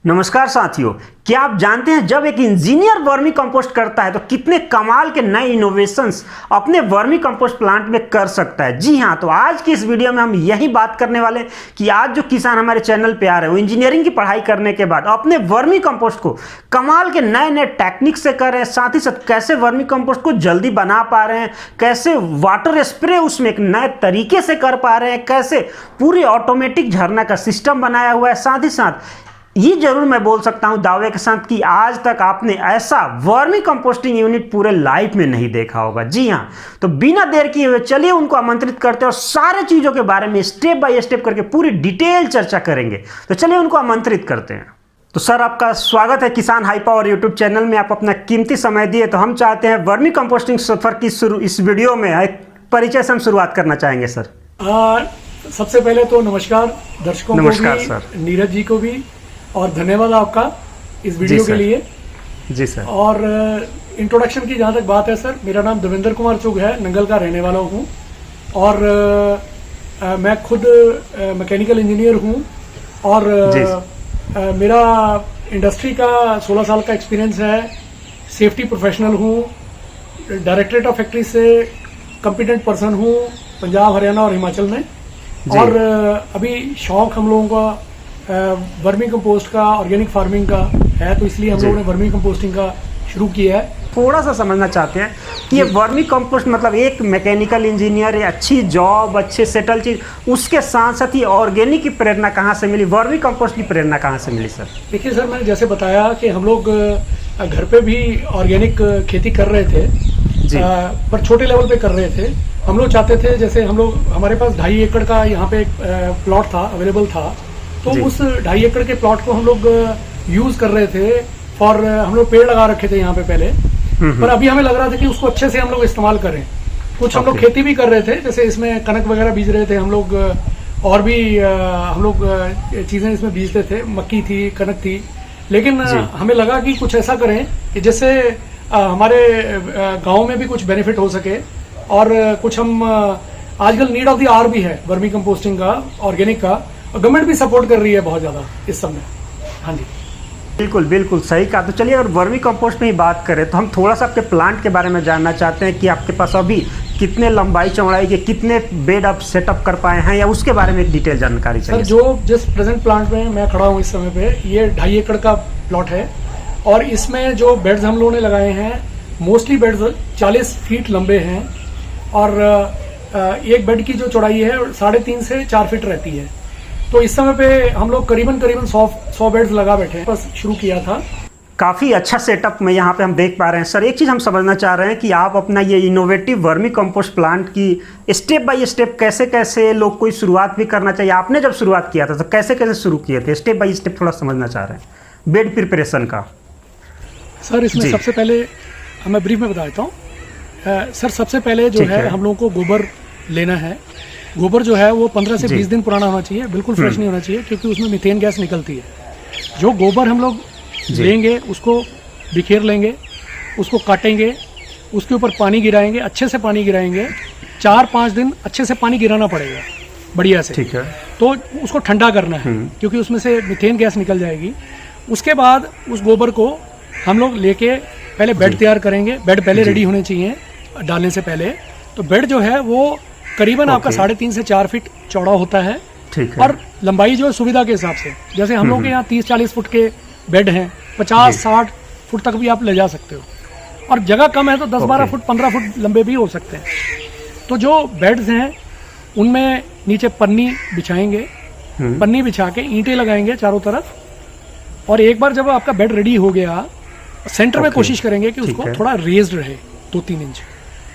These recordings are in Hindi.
नमस्कार साथियों, क्या आप जानते हैं जब एक इंजीनियर वर्मी कंपोस्ट करता है तो कितने कमाल के नए इनोवेशंस अपने वर्मी कंपोस्ट प्लांट में कर सकता है। जी हां, तो आज की इस वीडियो में हम यही बात करने वाले हैं कि आज जो किसान हमारे चैनल पे आ रहे हैं वो इंजीनियरिंग की पढ़ाई करने के बाद अपने वर्मी कंपोस्ट को कमाल के नए नए टेक्निक से कर रहे हैं, साथ ही साथ कैसे वर्मी कंपोस्ट को जल्दी बना पा रहे हैं, कैसे वाटर स्प्रे उसमें एक नए तरीके से कर पा रहे हैं, कैसे पूरी ऑटोमेटिक झरना का सिस्टम बनाया हुआ है। साथ ही साथ ये जरूर मैं बोल सकता हूं दावे के साथ कि आज तक आपने ऐसा वर्मी कंपोस्टिंग यूनिट पूरे लाइफ में नहीं देखा होगा। जी हां, तो बिना देर किए हुए चलिए उनको आमंत्रित करते हैं और सारे चीजों के बारे में स्टेप बाय स्टेप करके पूरी डिटेल चर्चा करेंगे। तो चलिए उनको आमंत्रित करते हैं। तो सर, आपका स्वागत है किसान हाई पावर यूट्यूब चैनल में। आप अपना कीमती समय दिए, तो हम चाहते हैं वर्मी कंपोस्टिंग सफर की इस वीडियो में एक परिचय से हम शुरुआत करना चाहेंगे सर। सबसे पहले तो नमस्कार दर्शकों को भी, सर, नीरज जी को भी, और धन्यवाद आपका इस वीडियो के लिए। जी सर। और इंट्रोडक्शन की जहाँ तक बात है सर, मेरा नाम देवेंद्र कुमार चुग है, नंगल का रहने वाला हूँ और मैं खुद मैकेनिकल इंजीनियर हूँ और मेरा इंडस्ट्री का 16 साल का एक्सपीरियंस है। सेफ्टी प्रोफेशनल हूँ, डायरेक्टरेट ऑफ फैक्ट्री से कॉम्पिटेंट पर्सन हूँ पंजाब, हरियाणा और हिमाचल में। और अभी शौक हम लोगों का वर्मी कंपोस्ट का, ऑर्गेनिक फार्मिंग का है, तो इसलिए हम लोगों ने वर्मी कंपोस्टिंग का शुरू किया है। थोड़ा सा समझना चाहते हैं कि ये वर्मी कंपोस्ट मतलब एक मैकेनिकल इंजीनियर, ये अच्छी जॉब, अच्छे सेटल चीज, उसके साथ साथ ही ऑर्गेनिक की प्रेरणा कहाँ से मिली, वर्मी कंपोस्ट की प्रेरणा कहाँ से मिली सर? देखिए सर, मैंने जैसे बताया कि हम लोग घर पे भी ऑर्गेनिक खेती कर रहे थे, पर छोटे लेवल पे कर रहे थे। हम लोग चाहते थे, जैसे हमारे पास 2.5 एकड़ का यहाँ पे एक प्लॉट था, अवेलेबल था, तो उस 2.5 एकड़ के प्लॉट को हम लोग यूज कर रहे थे और हम लोग पेड़ लगा रखे थे यहाँ पे पहले। पर अभी हमें लग रहा था कि उसको अच्छे से हम लोग इस्तेमाल करें। कुछ हम लोग खेती भी कर रहे थे, जैसे इसमें कनक वगैरह बीज रहे थे हम लोग, और भी हम लोग चीजें इसमें बीजते थे, मक्की थी, कनक थी। लेकिन हमें लगा कि कुछ ऐसा करें कि जिससे हमारे गाँव में भी कुछ बेनिफिट हो सके और कुछ हम आजकल नीड ऑफ द आवर भी है वर्मी कंपोस्टिंग का, ऑर्गेनिक का, और गवर्नमेंट भी सपोर्ट कर रही है बहुत ज्यादा इस समय। हाँ जी, बिल्कुल बिल्कुल सही कहा। तो चलिए, अगर वर्मी कंपोस्ट में ही बात करें तो हम थोड़ा सा आपके प्लांट के बारे में जानना चाहते हैं कि आपके पास अभी कितने लंबाई चौड़ाई के कितने बेड आप सेटअप कर पाए हैं, या उसके बारे में डिटेल जानकारी चाहिए। सर, जिस प्रेजेंट प्लांट में मैं खड़ा हूँ इस समय पे, ये 2.5 एकड़ का प्लॉट है और इसमें जो बेड्स हम लोगों ने लगाए हैं, मोस्टली बेड्स 40 फीट लंबे हैं और एक बेड की जो चौड़ाई है 3.5 से 4 फीट रहती है। तो इस समय पे हम लोग करीबन 100 बेड्स लगा बैठे हैं, बस शुरू किया था। काफ़ी अच्छा सेटअप में यहाँ पे हम देख पा रहे हैं। सर, एक चीज़ हम समझना चाह रहे हैं कि आप अपना ये इनोवेटिव वर्मी कंपोस्ट प्लांट की स्टेप बाय स्टेप कैसे कैसे लोग कोई शुरुआत भी करना चाहिए, आपने जब शुरुआत किया था तो कैसे कैसे शुरू किए थे, स्टेप बाय स्टेप थोड़ा समझना चाह रहे हैं बेड प्रिपरेशन का। सर, इसमें सबसे पहले मैं ब्रीफ में बता देता हूँ। सर, सबसे पहले जो है हम लोगों को गोबर लेना है। गोबर जो है वो 15 से 20 दिन पुराना होना चाहिए, बिल्कुल फ्रेश नहीं होना चाहिए, क्योंकि उसमें मीथेन गैस निकलती है। जो गोबर हम लोग लेंगे उसको बिखेर लेंगे, उसको काटेंगे, उसके ऊपर पानी गिराएंगे, अच्छे से पानी गिराएंगे। 4-5 दिन अच्छे से पानी गिराना पड़ेगा बढ़िया से। ठीक है। तो उसको ठंडा करना है, क्योंकि उसमें से मीथेन गैस निकल जाएगी। उसके बाद उस गोबर को हम लोग लेके पहले बेड तैयार करेंगे। बेड पहले रेडी होने चाहिए डालने से पहले। तो बेड जो है वो करीबन आपका 3.5 से 4 फीट चौड़ा होता है। ठीक है। और लंबाई जो है सुविधा के हिसाब से, जैसे हम लोग के यहाँ 30-40 फुट के बेड हैं, 50-60 फुट तक भी आप ले जा सकते हो। और जगह कम है तो 10-12 फुट, 15 फुट लंबे भी हो सकते हैं। तो जो बेड्स हैं उनमें नीचे पन्नी बिछाएंगे, पन्नी बिछा के ईंटें लगाएंगे चारों तरफ। और एक बार जब आपका बेड रेडी हो गया, सेंटर में कोशिश करेंगे कि उसको थोड़ा रेज्ड रहे, 2-3 इंच।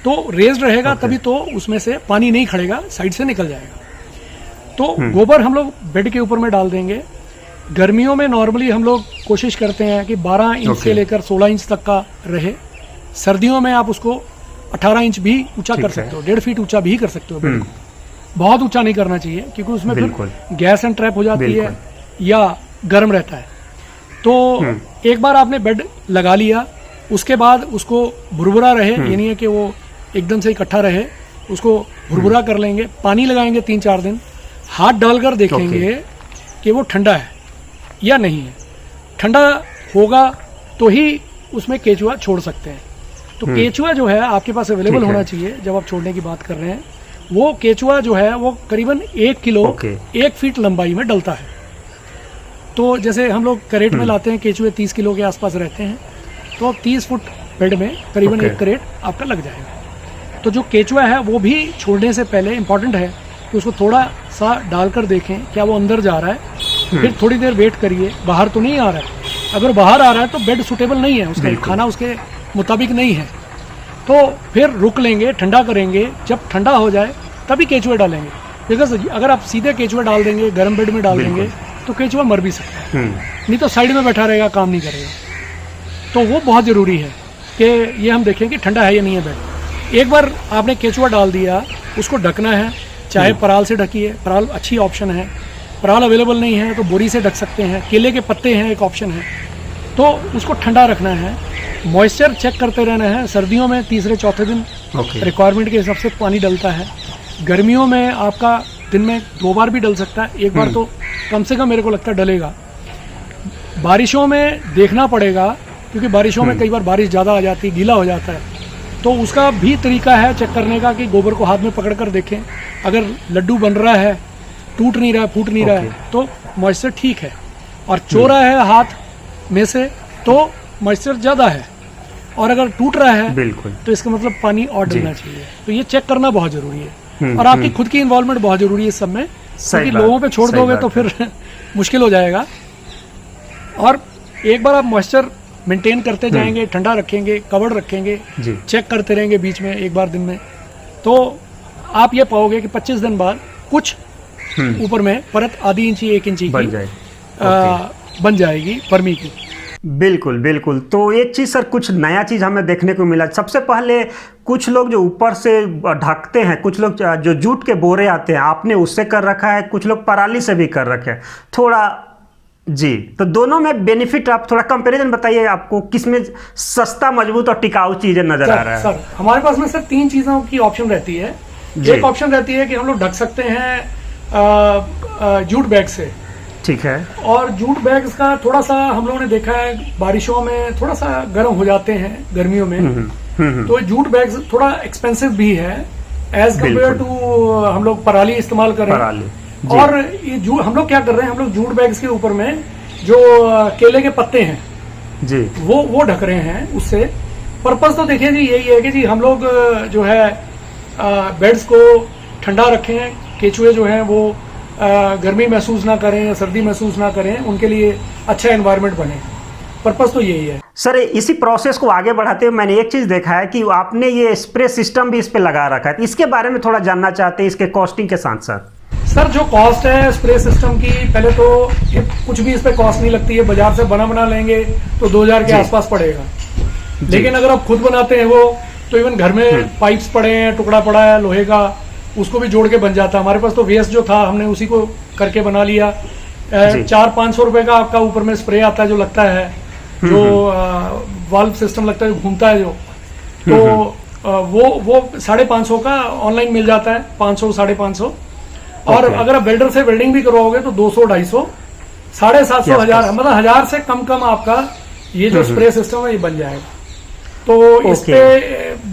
तो रेज्ड रहेगा तभी तो उसमें से पानी नहीं खड़ेगा, साइड से निकल जाएगा। तो गोबर हम लोग बेड के ऊपर में डाल देंगे। गर्मियों में नॉर्मली हम लोग कोशिश करते हैं कि 12 इंच से लेकर 16 इंच तक का रहे। सर्दियों में आप उसको 18 इंच भी ऊंचा कर सकते हो, 1.5 फीट ऊंचा भी कर सकते हो बेड को। बहुत ऊंचा नहीं करना चाहिए, क्योंकि उसमें फिर गैस एंड ट्रैप हो जाती है या गर्म रहता है। तो एक बार आपने बेड लगा लिया, उसके बाद उसको भुरभुरा रहे, ये नहीं है कि वो एकदम से इकट्ठा रहे, उसको भुरभुरा कर लेंगे। पानी लगाएंगे 3-4 दिन, हाथ डालकर देखेंगे कि वो ठंडा है या नहीं है। ठंडा होगा तो ही उसमें केचुआ छोड़ सकते हैं। तो केचुआ जो है आपके पास अवेलेबल ठीक है। होना चाहिए जब आप छोड़ने की बात कर रहे हैं। वो केचुआ जो है वो करीबन 1 किलो 1 फीट लंबाई में डलता है। तो जैसे हम लोग करेट में लाते हैं केचुए 30 किलो के आसपास रहते हैं, तो अब 30 फुट बेड में करीबन 1 करेट आपका लग जाएगा। तो जो केचुआ है वो भी छोड़ने से पहले इम्पॉर्टेंट है कि उसको थोड़ा सा डालकर देखें क्या वो अंदर जा रहा है, फिर थोड़ी देर वेट करिए, बाहर तो नहीं आ रहा है। अगर बाहर आ रहा है तो बेड सूटेबल नहीं है, उसका खाना उसके मुताबिक नहीं है, तो फिर रुक लेंगे, ठंडा करेंगे। जब ठंडा हो जाए तभी केचुए डालेंगे, बिकॉज अगर आप सीधे केचुए डाल देंगे, गर्म बेड में डाल देंगे तो केचुआ मर भी सकता है, नहीं तो साइड में बैठा रहेगा, काम नहीं करेगा। तो वो बहुत ज़रूरी है कि ये हम देखें कि ठंडा है या नहीं है बेड। एक बार आपने केचुआ डाल दिया, उसको ढकना है, चाहे पराल से ढकिए, पराल अच्छी ऑप्शन है। पराल अवेलेबल नहीं है तो बोरी से ढक सकते हैं, केले के पत्ते हैं एक ऑप्शन है। तो उसको ठंडा रखना है, मॉइस्चर चेक करते रहना है। सर्दियों में तीसरे चौथे दिन रिक्वायरमेंट के हिसाब से पानी डलता है। गर्मियों में आपका दिन में 2 बार भी डल सकता है, 1 बार तो कम से कम मेरे को लगता है डलेगा। बारिशों में देखना पड़ेगा, क्योंकि बारिशों में कई बार बारिश ज़्यादा आ जाती है, गीला हो जाता है, तो उसका भी तरीका है चेक करने का कि गोबर को हाथ में पकड़ कर देखें। अगर लड्डू बन रहा है, टूट नहीं रहा है, फूट नहीं रहा है, तो मॉइस्चर ठीक है। और चोरा है हाथ में से तो मॉइस्चर ज़्यादा है, और अगर टूट रहा है बिल्कुल तो इसका मतलब पानी और डलना चाहिए। तो ये चेक करना बहुत ज़रूरी है, और आपकी खुद की इन्वॉल्वमेंट बहुत ज़रूरी है इस सब में, क्योंकि लोगों पे छोड़ दोगे तो फिर मुश्किल हो जाएगा। और एक बार आप मॉइस्चर मेंटेन करते जाएंगे, ठंडा रखेंगे, कवर्ड रखेंगे, चेक करते रहेंगे बीच में 1 बार दिन में, तो आप ये पाओगे कि 25 दिन बाद कुछ ऊपर में परत आधी इंची 1 इंची की बन जाएगी वर्मी की। बिल्कुल बिल्कुल। तो एक चीज़ सर, कुछ नया चीज़ हमें देखने को मिला। सबसे पहले कुछ लोग जो ऊपर से ढकते हैं, कुछ लोग जो जूट के बोरे आते हैं, आपने उससे कर रखा है, कुछ लोग पराली से भी कर रखे हैं थोड़ा जी। तो दोनों में बेनिफिट आप थोड़ा कंपैरिजन बताइए, आपको किसमें सस्ता, मजबूत और टिकाऊ चीज़ें नजर आ रहा है? सर हमारे पास में सर 3 चीज़ों की ऑप्शन रहती है। एक ऑप्शन रहती है कि हम लोग ढक सकते हैं जूट बैग से, ठीक है। और जूट बैग्स का थोड़ा सा हम लोगों ने देखा है बारिशों में थोड़ा सा गर्म हो जाते हैं गर्मियों में, तो जूट बैग्स थोड़ा एक्सपेंसिव भी है एज कम्पेयर टू हम लोग पराली इस्तेमाल कर रहे हैं। और ये हम लोग क्या कर रहे हैं, हम लोग जूट बैग्स के ऊपर में जो केले के पत्ते हैं जी, वो ढक रहे हैं। उससे पर्पस तो देखिए जी यही है कि जी हम लोग जो है बेड्स को ठंडा रखें, केचुए जो हैं वो गर्मी महसूस ना करें या सर्दी महसूस ना करें, उनके लिए अच्छा एनवायरनमेंट बने। पर्पस तो यही है सर। इसी प्रोसेस को आगे बढ़ाते हुए मैंने एक चीज़ देखा है कि आपने ये स्प्रे सिस्टम भी इस पे लगा रखा है, इसके बारे में थोड़ा जानना चाहते हैं, इसके कॉस्टिंग के साथ साथ। सर जो कॉस्ट है स्प्रे सिस्टम की, पहले तो ये कुछ भी इस पे कॉस्ट नहीं लगती है, बाजार से बना लेंगे तो 2000 के आसपास पड़ेगा। लेकिन अगर आप खुद बनाते हैं वो, तो इवन घर में पाइप्स पड़े हैं, टुकड़ा पड़ा है लोहे का, उसको भी जोड़ के बन जाता है। हमारे पास तो वेस्ट जो था हमने उसी को करके बना लिया। 400-500 रुपए का आपका ऊपर में स्प्रे आता है जो लगता है, जो वाल्व सिस्टम लगता है जो घूमता है जो, तो वो 550 का ऑनलाइन मिल जाता है, 500-550। और अगर आप वेल्डर से वेल्डिंग भी करवाओगे तो 200-250, 750, 1000, मतलब 1000 से कम आपका ये जो स्प्रे सिस्टम है ये बन जाएगा। तो इस पे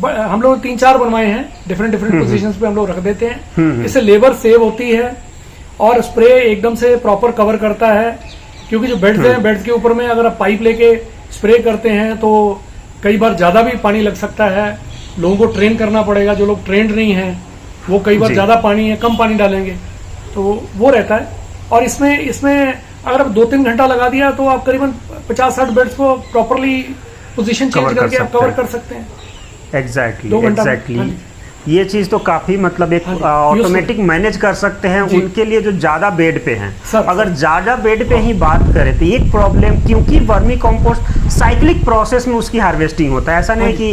हम लोग 3-4 बनवाए हैं, डिफरेंट पोजीशंस पे हम लोग रख देते हैं। इससे लेबर सेव होती है और स्प्रे एकदम से प्रॉपर कवर करता है, क्योंकि जो बेड्स हैं, बेड्स के ऊपर में अगर आप पाइप लेके स्प्रे करते हैं तो कई बार ज्यादा भी पानी लग सकता है। लोगों को ट्रेन करना पड़ेगा, जो लोग ट्रेंड नहीं है वो कई बार ज्यादा पानी है कम पानी डालेंगे, तो वो रहता है। और इसमें अगर आप 2-3 घंटा लगा दिया तो आप करीबन 50-60 बेड्स को प्रॉपरली पोजीशन चेंज करके आप कवर कर सकते हैं। एग्जैक्टली ये चीज तो काफी मतलब एक ऑटोमेटिक मैनेज कर सकते हैं उनके लिए जो ज्यादा बेड पे हैं। अगर ज्यादा बेड पे ही बात करें तो एक प्रॉब्लम, क्योंकि वर्मी कंपोस्ट साइक्लिक प्रोसेस में उसकी हार्वेस्टिंग होता है। ऐसा नहीं कि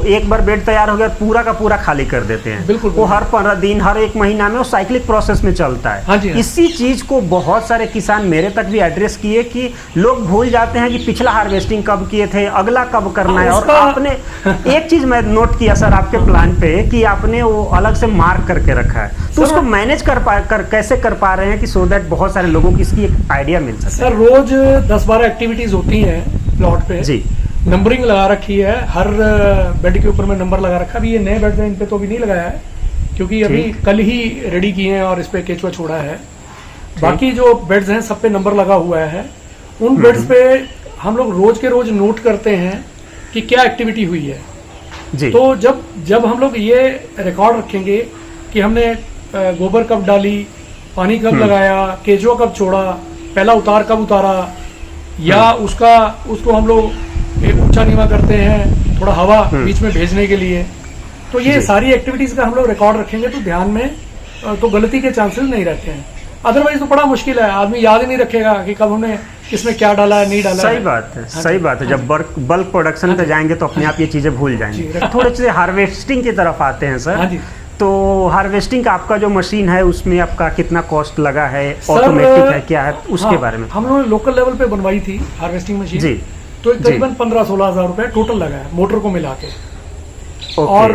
एक बार बेड तैयार हो गया पूरा का पूरा खाली कर देते हैं, बिल्कुल वो हर 15 दिन हर 1 महीना में वो साइक्लिक प्रोसेस में चलता है। इसी चीज को बहुत सारे किसान मेरे तक भी एड्रेस किए कि लोग भूल जाते हैं कि पिछला हार्वेस्टिंग कब किए थे, अगला कब करना है। और आपने एक चीज मैं नोट किया सर आपके प्लान पे कि आपने वो अलग से मार्क करके रखा है, तो उसको मैनेज कैसे कर पा रहे हैं कि सो दैट बहुत सारे लोगों को इसकी एक आइडिया मिल सके? सर रोज 10-12 एक्टिविटीज होती हैं प्लॉट पे जी। नंबरिंग लगा रखी है, हर बेड के ऊपर में नंबर लगा रखा है। अभी ये नए बेड हैं, इन पे तो अभी नहीं लगाया है क्योंकि अभी कल ही रेडी किए हैं और इस पे केचुआ छोड़ा है। बाकी जो बेड्स हैं सब पे नंबर लगा हुआ है। उन बेड्स पे हम लोग रोज के रोज नोट करते हैं कि क्या एक्टिविटी हुई है जी। तो जब हम लोग ये रिकॉर्ड रखेंगे कि हमने गोबर कब डाली, पानी कब लगाया, केचुआ कब छोड़ा, पहला उतार कब उतारा, या उसको हम लोग एक ऊंचा नीवा करते हैं थोड़ा हवा बीच में भेजने के लिए, तो ये सारी एक्टिविटीज का हम लोग रिकॉर्ड रखेंगे तो ध्यान में तो गलती के चांसेस नहीं रहते हैं। अदरवाइज तो बड़ा मुश्किल है, आदमी याद ही नहीं रखेगा कि कब हमने किसमें क्या डाला है, नहीं डाला। सही बात है, सही बात है। जब बल्क प्रोडक्शन पे जाएंगे तो अपने आप ये चीजें भूल जाएंगे। थोड़े से हार्वेस्टिंग की तरफ आते हैं सर। तो हार्वेस्टिंग का आपका जो मशीन है उसमें आपका कितना कॉस्ट लगा है, ऑटोमेटिक है क्या है, उसके बारे में? हम लोगों ने लोकल लेवल पे बनवाई थी हार्वेस्टिंग मशीन जी, तो करीबन 15-16 हज़ार रुपए टोटल लगा है मोटर को मिला के। और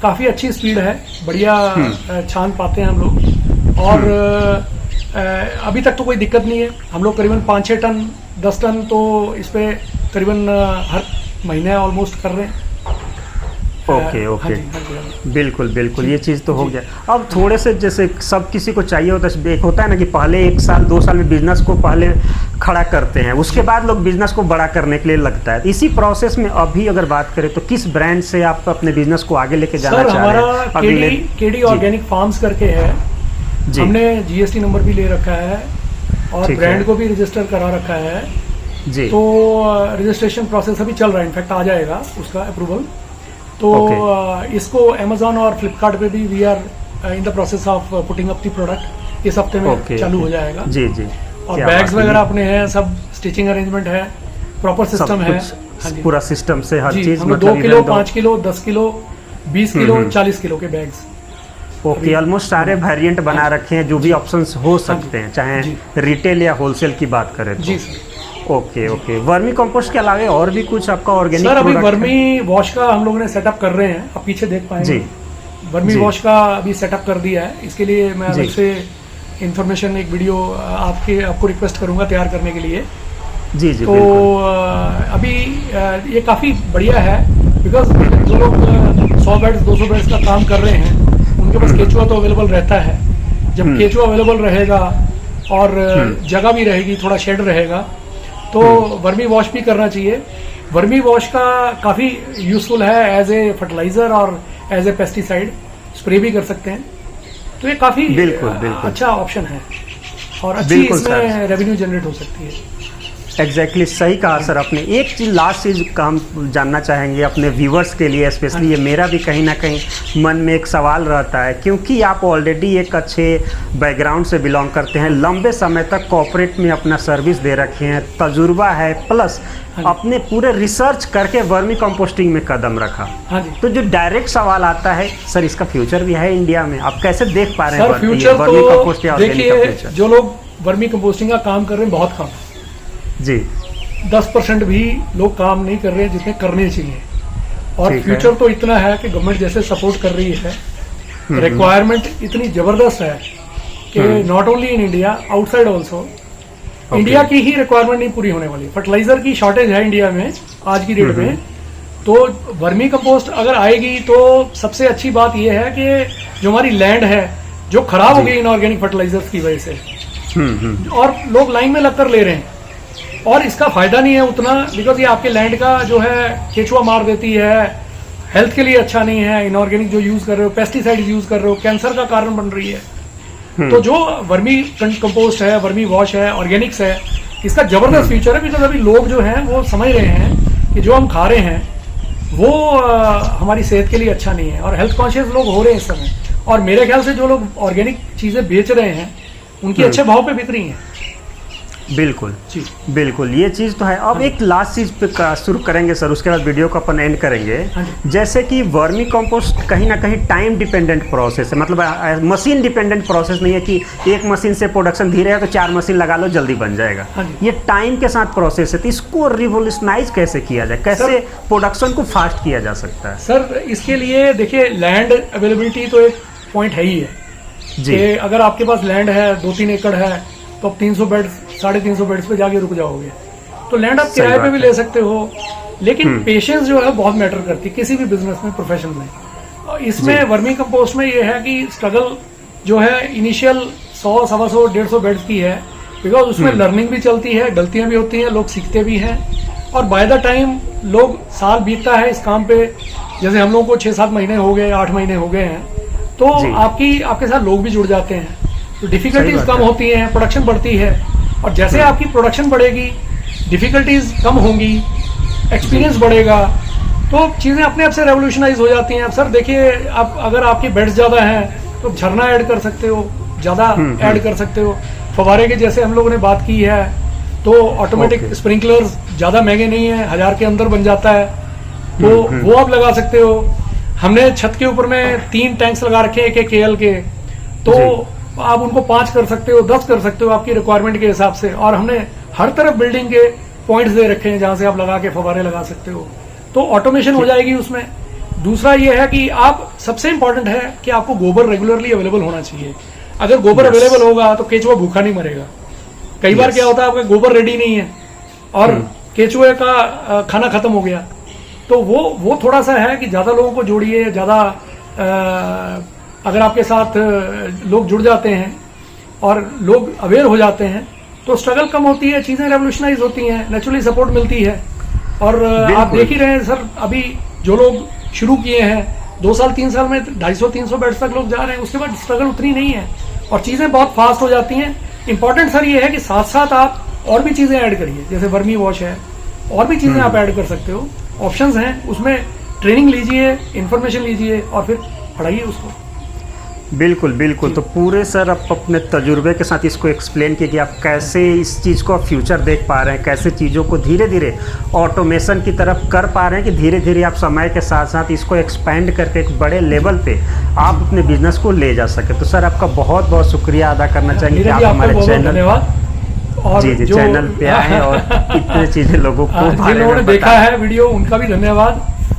काफी अच्छी स्पीड है, बढ़िया छान पाते हैं हम लोग। और अभी तक तो कोई दिक्कत नहीं है। हम लोग करीबन 5-6 टन 10 टन तो इस पे करीबन हर महीने ऑलमोस्ट कर रहे हैं। ओके ओके, बिल्कुल बिल्कुल, ये चीज़ तो हो गया। अब थोड़े से जैसे सब किसी को चाहिए होता है, एक होता है ना कि पहले 1 साल 2 साल में बिजनेस को पहले खड़ा करते हैं, उसके बाद लोग बिजनेस को बड़ा करने के लिए लगता है। इसी प्रोसेस में अभी अगर बात करें तो किस ब्रांड से आप अपने बिजनेस को आगे लेके जाना चाह रहे हैं? हमारा केडी ऑर्गेनिक फार्म्स करके है, हमने जीएसटी नंबर भी ले रखा है और ब्रांड को भी रजिस्टर करा रखा है जी। तो रजिस्ट्रेशन प्रोसेस अभी चल रहा है, इनफैक्ट आ जाएगा उसका अप्रूवल। तो इसको अमेजोन और फ्लिपकार्ट पे भी we are in the process of putting up the product, इस हफ्ते में चालू हो जाएगा जी जी। और बैग्स वगैरह अपने हैं, सब स्टिचिंग अरेंजमेंट है, प्रॉपर सिस्टम है, पूरा सिस्टम से हर चीज। 2 kilo, 5 kilo, 10 kilo, 20 kilo, 40 kilo के बैग्स। ओके, ऑलमोस्ट सारे वेरिएंट बना रखे हैं जो भी ऑप्शंस हो सकते हैं, चाहे रिटेल या होलसेल की बात करें जी sir. Okay okay, vermicompost के अलावा और भी कुछ आपका ऑर्गेनिक? सर अभी वर्मी वॉश का हम लोग ने सेटअप कर रहे हैं, आप पीछे देख पाएंगे जी। वर्मी वॉश का अभी सेटअप कर दिया है, इसके लिए मैं अलग से इंफॉर्मेशन एक वीडियो आपको रिक्वेस्ट करूंगा तैयार करने के लिए जी जी। तो अभी ये काफ़ी बढ़िया है, बिकॉज जो लोग 100 बेड्स 200 बेड्स का काम कर रहे हैं उनके पास केचुआ तो अवेलेबल रहता है। जब केचुआ अवेलेबल रहेगा और जगह भी रहेगी, थोड़ा शेड रहेगा, तो वर्मी वॉश भी करना चाहिए। वर्मी वॉश का काफ़ी यूजफुल है एज ए फर्टिलाइजर और एज ए पेस्टिसाइड, स्प्रे भी कर सकते हैं। तो ये काफ़ी अच्छा ऑप्शन है और अच्छी इसमें रेवेन्यू जनरेट हो सकती है। एग्जैक्टली सही कहा सर आपने। एक चीज़ लास्ट चीज़ का हम जानना चाहेंगे अपने व्यूवर्स के लिए, स्पेशली ये मेरा भी कहीं ना कहीं मन में एक सवाल रहता है, क्योंकि आप ऑलरेडी एक अच्छे बैकग्राउंड से बिलोंग करते हैं, लंबे समय तक कॉर्पोरेट में अपना सर्विस दे रखे हैं, तजुर्बा है, प्लस अपने पूरे रिसर्च करके वर्मी कंपोस्टिंग में कदम रखा। तो जो डायरेक्ट सवाल आता है सर, इसका फ्यूचर भी है इंडिया में, आप कैसे देख पा रहे हैं वर्मी कंपोस्ट या ऑर्गेनिक का फ्यूचर? जो लोग वर्मी कंपोस्टिंग का काम कर रहे हैं बहुत कम जी, 10% भी लोग काम नहीं कर रहे हैं जितने करने चाहिए। और फ्यूचर तो इतना है कि गवर्नमेंट जैसे सपोर्ट कर रही है, रिक्वायरमेंट इतनी जबरदस्त है कि not only in India, outside also. India की ही रिक्वायरमेंट नहीं पूरी होने वाली, फर्टिलाइजर की शॉर्टेज है इंडिया में आज की डेट में। तो वर्मी कंपोस्ट अगर आएगी तो सबसे अच्छी बात यह है कि जो हमारी लैंड है जो खराब हो गई इनऑर्गेनिक फर्टिलाइजर्स की वजह से, और लोग लाइन में लगकर ले रहे हैं, और इसका फायदा नहीं है उतना, बिकॉज ये आपके लैंड का जो है केचुआ मार देती है, हेल्थ के लिए अच्छा नहीं है। इनऑर्गेनिक जो यूज कर रहे हो, पेस्टिसाइड यूज कर रहे हो, कैंसर का कारण बन रही है। तो जो वर्मी कंपोस्ट है, वर्मी वॉश है, ऑर्गेनिक्स है, इसका जबरदस्त फ्यूचर है। बिकॉज अभी लोग जो हैं वो समझ रहे हैं कि जो हम खा रहे हैं वो हमारी सेहत के लिए अच्छा नहीं है, और हेल्थ कॉन्शियस लोग हो रहे हैं इस समय। और मेरे ख्याल से जो लोग ऑर्गेनिक चीजें बेच रहे हैं उनकी अच्छे भाव पे बिक रही हैं। बिल्कुल जी। बिल्कुल, ये चीज़ तो है। अब एक लास्ट चीज़ पे शुरू करेंगे सर, उसके बाद वीडियो को अपन एंड करेंगे। हाँ जी। जैसे कि वर्मी कंपोस्ट कहीं ना कहीं टाइम डिपेंडेंट प्रोसेस है, मतलब मशीन डिपेंडेंट प्रोसेस नहीं है कि एक मशीन से प्रोडक्शन धीरे है तो 4 मशीन लगा लो जल्दी बन जाएगा। हाँ जी। ये टाइम के साथ प्रोसेस है, तो इसको रिवोल्यूशनाइज कैसे किया जाए, कैसे प्रोडक्शन को फास्ट किया जा सकता है? सर इसके लिए देखिए लैंड अवेलेबिलिटी तो एक पॉइंट है ही है जी। कि अगर आपके पास लैंड है 2-3 एकड़ है तो आप 300 बेड 350 बेड्स पे जाके रुक जाओगे, तो लैंड आप किराए पे भी ले सकते हो। लेकिन पेशेंस जो है बहुत मैटर करती है किसी भी बिजनेस में, प्रोफेशन में। और इसमें वर्मी कंपोस्ट में ये है कि स्ट्रगल जो है इनिशियल 100, 125, 150 बेड्स की है, बिकॉज उसमें लर्निंग भी चलती है, गलतियां भी होती हैं, लोग सीखते भी हैं। और बाय द टाइम लोग साल बीतता है इस काम पे, जैसे हम लोगों को 6-7 महीने हो गए, 8 महीने हो गए हैं, तो आपके साथ लोग भी जुड़ जाते हैं, तो डिफिकल्टीज कम होती हैं, प्रोडक्शन बढ़ती है। और जैसे आपकी प्रोडक्शन बढ़ेगी, डिफिकल्टीज कम होंगी, एक्सपीरियंस बढ़ेगा, तो चीज़ें अपने आप से रेवोल्यूशनाइज हो जाती हैं। अब सर देखिए, आप अगर आपकी बेड्स ज़्यादा हैं तो झरना ऐड कर सकते हो, ज़्यादा ऐड कर सकते हो। फवारे के जैसे हम लोगों ने बात की है, तो ऑटोमेटिक स्प्रिंकलर्स ज़्यादा महंगे नहीं है, 1000 के अंदर बन जाता है, तो वो आप लगा सकते हो। हमने छत के ऊपर में 3 टैंक्स लगा रखे हैं एक KL के, तो आप उनको 5 कर सकते हो, 10 कर सकते हो आपकी रिक्वायरमेंट के हिसाब से। और हमने हर तरफ बिल्डिंग के पॉइंट्स दे रखे हैं जहां से आप लगा के फवारे लगा सकते हो, तो ऑटोमेशन हो जाएगी उसमें। दूसरा ये है कि आप, सबसे इंपॉर्टेंट है कि आपको गोबर रेगुलरली अवेलेबल होना चाहिए। अगर गोबर अवेलेबल होगा तो केचुआ भूखा नहीं मरेगा। कई बार क्या होता है, आपका गोबर रेडी नहीं है और केचुए का खाना खत्म हो गया, तो वो थोड़ा सा है कि ज्यादा लोगों को जोड़िए, ज्यादा अगर आपके साथ लोग जुड़ जाते हैं और लोग अवेयर हो जाते हैं तो स्ट्रगल कम होती है, चीजें रेवोल्यूशनाइज होती हैं, नेचुरली सपोर्ट मिलती है। और आप देख ही रहे हैं सर, अभी जो लोग शुरू किए हैं 2 साल 3 साल में 250-300 बेड्स तक लोग जा रहे हैं, उसके बाद स्ट्रगल उतनी नहीं है और चीजें बहुत फास्ट हो जाती हैं। इंपॉर्टेंट सर ये है कि साथ साथ आप और भी चीजें ऐड करिए, जैसे वर्मी वॉश है, और भी चीजें आप ऐड कर सकते हो, ऑप्शंस हैं उसमें। ट्रेनिंग लीजिए, इन्फॉर्मेशन लीजिए और फिर पढ़ाइए उसको। बिल्कुल बिल्कुल। तो पूरे सर आप अपने तजुर्बे के साथ इसको एक्सप्लेन किए कि आप कैसे इस चीज़ को फ्यूचर देख पा रहे हैं, कैसे चीज़ों को धीरे धीरे ऑटोमेशन की तरफ कर पा रहे हैं, कि धीरे धीरे आप समय के साथ साथ इसको एक्सपेंड करके एक बड़े लेवल पे आप अपने बिजनेस को ले जा सके। तो सर आपका बहुत बहुत शुक्रिया अदा करना चाहेंगे कि आप हमारे चैनल और जी चैनल पे आए और इतने चीज़ें लोगों को जिन लोगों ने देखा है वीडियो, उनका भी धन्यवाद।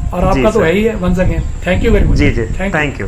और आपका तो है ही है। Once again thank you very much. जी थैंक यू।